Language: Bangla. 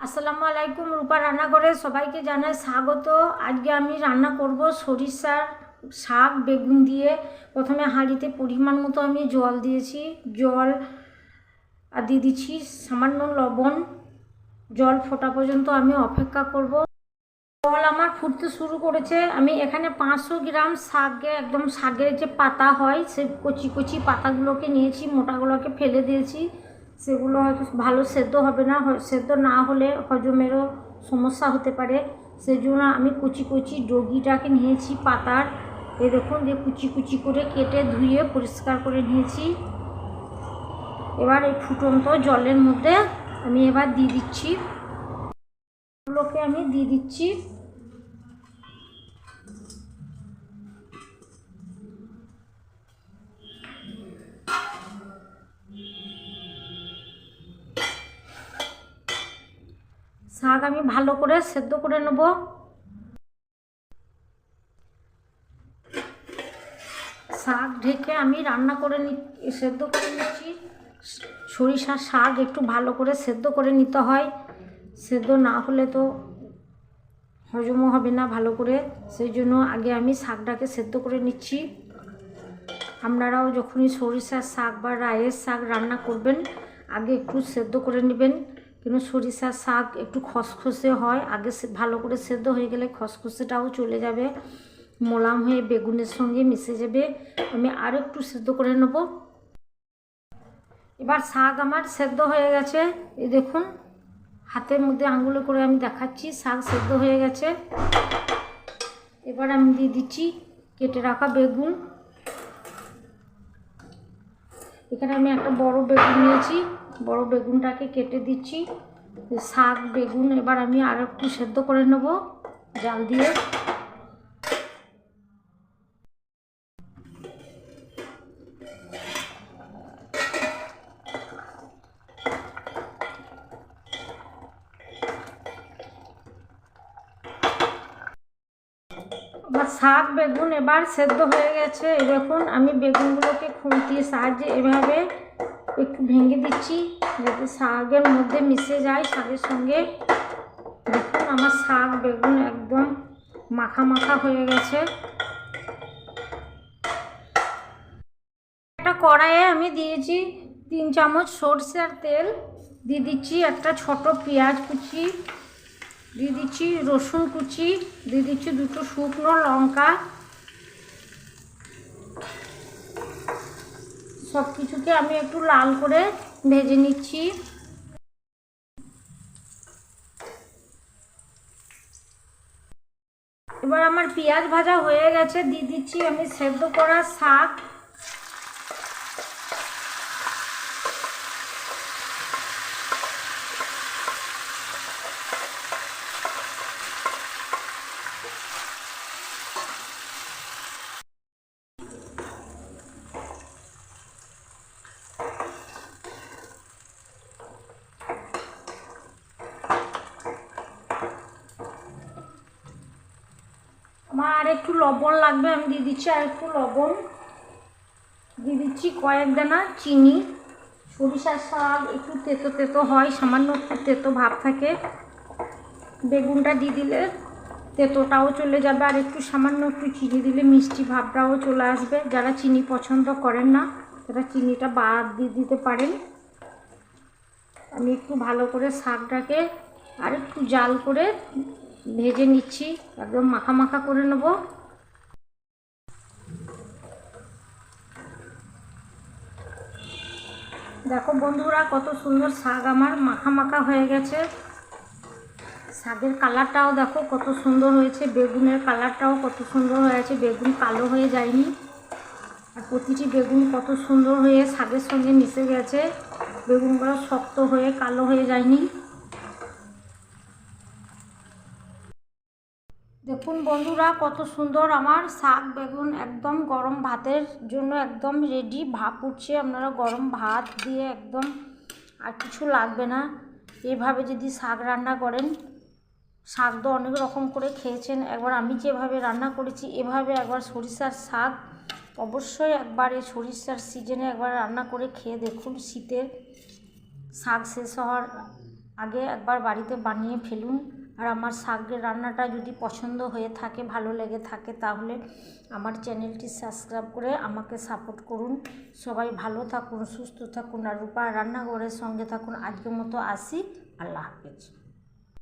আসসালামু আলাইকুম। রূপা রান্নাঘরে সবাইকে জানাই স্বাগত। আজকে আমি রান্না করব সরিষার শাক বেগুন দিয়ে। প্রথমে হাঁড়িতে পরিমাণ মতো আমি জল দিয়েছি, জল আর দিয়ে দিচ্ছি সামান্য লবণ। জল ফোটা পর্যন্ত আমি অপেক্ষা করব। জল আমার ফুটতে শুরু করেছে। আমি এখানে 500 গ্রাম শাকে, একদম শাকের যে পাতা হয় সে কচি কচি পাতাগুলোকে নিয়েছি, মোটাগুলোকে ফেলে দিয়েছি। সেগুলো হয়তো ভালো সেদ্ধ হবে না, সেদ্ধ না হলে হজমেরও সমস্যা হতে পারে। সেই জন্য আমি কুচি কুচি ডগিটাকে নিয়েছি পাতার। এই দেখুন, যে কুচি কুচি করে কেটে ধুয়ে পরিষ্কার করে নিয়েছি। এবার এই ফুটন্ত জলের মধ্যে আমি এবার দিয়ে দিচ্ছি, এগুলোকে আমি দিয়ে দিচ্ছি। শাক আমি ভালো করে সেদ্ধ করে নেব। শাক ঢেকে আমি রান্না করে সেদ্ধ করে নিচ্ছি। সরিষার শাক একটু ভালো করে সেদ্ধ করে নিতে হয়, সেদ্ধ না হলে তো হজমও হবে না ভালো করে। সেই জন্য আগে আমি শাকটাকে সেদ্ধ করে নিচ্ছি। আপনারাও যখনই সরিষার শাক বা রায়ের শাক রান্না করবেন আগে একটু সেদ্ধ করে নেবেন, কিন্তু সরিষার শাক একটু খসখসে হয়। আগে ভালো করে সেদ্ধ হয়ে গেলে খসখসেটাও চলে যাবে, মোলাম হয়ে বেগুনের সঙ্গে মিশে যাবে। আমি আর একটু সেদ্ধ করে নেব। এবার শাক আমার সেদ্ধ হয়ে গেছে। এই দেখুন, হাতের মধ্যে আঙুলে করে আমি দেখাচ্ছি শাক সেদ্ধ হয়ে গেছে। এবার আমি দিয়ে দিচ্ছি কেটে রাখা বেগুন। এখানে আমি একটা বড় বেগুন নিয়েছি, বড় বেগুনটাকে কেটে দিচ্ছি। শাক বেগুন এবার আমি আর একটু সেদ্ধ করে নেব জাল দিয়ে। আমার শাক বেগুন এবার সেদ্ধ হয়ে গেছে। এই দেখুন, আমি বেগুনগুলোকে খুন্তির সাহায্যে এভাবে একটু ভেঙে দিচ্ছি যাতে শাকের মধ্যে মিশে যায় শাকের সঙ্গে। দেখুন, আমার শাক বেগুন একদম মাখা মাখা হয়ে গেছে। একটা কড়াইয়ে আমি দিয়েছি 3 চামচ সরষের তেল, দিয়ে দিচ্ছি একটা ছোট পেঁয়াজ কুচি, দিয়ে দিচ্ছি রসুন কুচি, দিয়ে দিচ্ছি 2টো শুকনো লঙ্কা। সব কিছুকে আমি একটু লাল করে ভেজে নিচ্ছি। এবার আমার পেঁয়াজ ভাজা হয়ে গেছে, দিয়ে দিচ্ছি আমি সেদ্ধ করা শাক। আমার আর একটু লবণ লাগবে, আমি দিয়ে দিচ্ছি আর একটু লবণ। দিয়ে দিচ্ছি কয়েক দানা চিনি। সরিষার শাক একটু তেতো তেতো হয়, সামান্য একটু তেতো ভাব থাকে। বেগুনটা দিয়ে দিলে তেতোটাও চলে যাবে, আর একটু সামান্য একটু চিনি দিলে মিষ্টি ভাবটাও চলে আসবে। যারা চিনি পছন্দ করেন না তারা চিনিটা বাদ দিয়ে দিতে পারেন। আমি একটু ভালো করে শাকটাকে আর একটু জাল করে ভেজে নিচ্ছি, একদম মাখা মাখা করে নেব। দেখো বন্ধুরা, কত সুন্দর শাক আমার মাখা মাখা হয়ে গেছে। শাকের কালারটাও দেখো কত সুন্দর হয়েছে, বেগুনের কালারটাও কত সুন্দর হয়েছে, বেগুন কালো হয়ে যায়নি। আর প্রতিটি বেগুন কত সুন্দর হয়ে শাকের সঙ্গে মিশে গেছে, বেগুনগুলো শক্ত হয়ে কালো হয়ে যায়নি। দেখুন বন্ধুরা, কত সুন্দর আমার শাক বেগুন একদম গরম ভাতের জন্য একদম রেডি। ভাপ উঠছে, আপনারা গরম ভাত দিয়ে একদম আর কিছু লাগবে না। এভাবে যদি শাক রান্না করেন, শাক তো অনেক রকম করে খেয়েছেন, একবার আমি যেভাবে রান্না করেছি এভাবে একবার সরিষার শাক অবশ্যই একবার এই সরিষার সিজনে একবার রান্না করে খেয়ে দেখুন। শীতের শাক শেষ হওয়ার আগে একবার বাড়িতে বানিয়ে ফেলুন। আর আমার শাকের রান্নাটা যদি পছন্দ হয়ে থাকে, ভালো লেগে থাকে, তাহলে আমার চ্যানেলটি সাবস্ক্রাইব করে আমাকে সাপোর্ট করুন। সবাই ভালো থাকুন, সুস্থ থাকুন, আর রূপার রান্নাঘরের সঙ্গে থাকুন। আজকের মতো আসি, আল্লাহ হাফেজ।